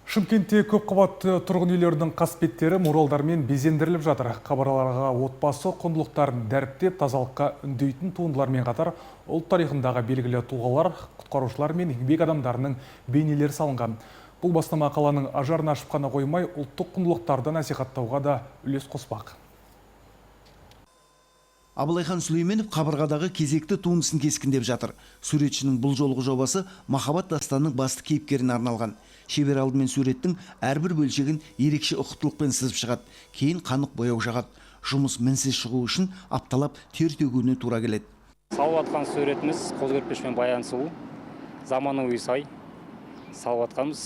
Шымкентте көп қабатты тұрғын үйлердің қасбеттері муралдармен безендіріліп жатыр. Қабырғаларға отбасы құндылықтарын дәріптеп, тазалыққа үндейтін туындылармен қатар ұлт тарихындағы белгілі тұлғалар, құтқарушылар мен еңбек адамдарының бейнелері салынған. Бұл бастама қаланың ажарын ашып қана қоймай, ұлттық құндылықтарды насихаттауға да үлес қоспақ. Абылайхан Сүлейменов қабырғадағы кезекті туындысын кескіндеп жатыр. Суретшінің бұл жолғы жобасы махаббат дастанының басты кейіпкеріне арналған. Шебер алдымен суреттің әрбір бөлшегін ерекше ұқыптылықпен сызып шығады. Кейін қанық бояу жағады. Жұмыс мінсіз шығу үшін апталап тер төгуіне тура келеді. Салып атқан суретіміз қозгөрпешпен баян сұлу, заманауи сай салып атқанбыз.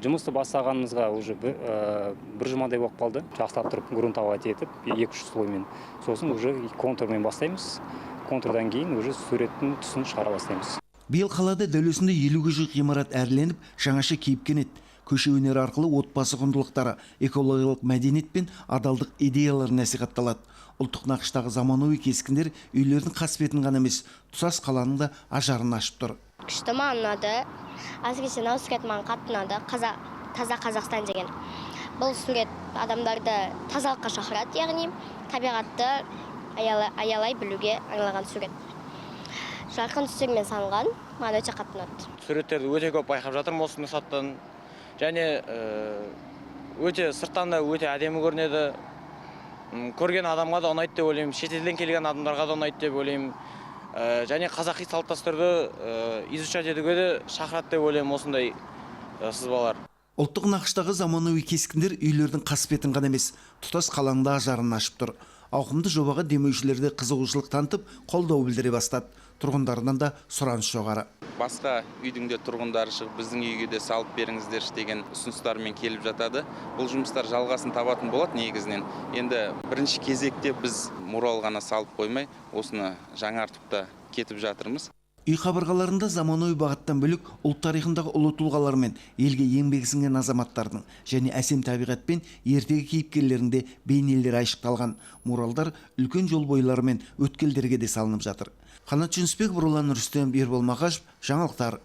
Жұмысты бастағанымызға уже бір жұмадай болып қалды. Жақсылап тұрып грунтовать етіп, 2-3 слоймен. Сосын уже контурмен бастаймыз. Контурдан кейін уже суреттің түсін шығара бастаймыз. Биыл қалада дәл осындай 50-ге жуық ғимарат әрленіп, жаңаша кейіпкен еді. Көше өнері арқылы отбасы құндылықтары, экологиялық мәдениет пен адалдық идеялары насихатталады. Ұлттық нақыштағы заманауи кескіндер үйлердің қасбетін ғана емес, тұтас қаланың да ажарын ашып тұр. Күшті маған ұнады. Әсіресе мынау сурет маған қатты ұнады. Таза Қазақстан деген. Бұл сурет адамдарды тазалыққа шақырады, яғни табиғатты аялай білуге арналған сурет. Жарқын түстермен салынған, маған өте қатты ұнады. Суреттерді өте көп байқап жатырмын осыны саттан. Және өте сырттан да өте әдемі көрінеді. Көрген адамға да ұнайды деп ойлаймын, шетелден келген адамдарға да ұнайды деп ойлаймын. Және қазақи салт-дәстүрді изучать етуге де шақырады деп ойлаймын осындай сызбалар. Ұлттық нақыштағы заманауи кескіндер үйлердің қасбетін ғана емес, тұтас қаланың да ажарын ашып тұр. Ауқымды жобаға демеушілерді қызығушылық танытып, қолдау білдіре бастады. Тұрғындарынан да сұраныс жоғары. Басқа үйдің де тұрғындары шығып, біздің үйге де салып беріңіздерші деген ұсыныстармен келіп жатады. Бұл жұмыстар жалғасын табатын болады негізінен. Енді бірінші кезекте біз мурал ғана салып қоймай, осыны жаңартып та кетіп жатырмыз. Үй қабырғаларында заманауи бағыттан бөлек ұлт тарихындағы ұлы тұлғалар мен елге еңбегі сіңген азаматтардың және әсем табиғат пен ертегі кейіпкерлерінде бейнелері айшықталған. Муралдар үлкен жол бойлары мен өткелдерге де салынып жатыр. Қанат Жүнісбеков, Ролан Рүстем, Ербол Мақашев, жаңалықтар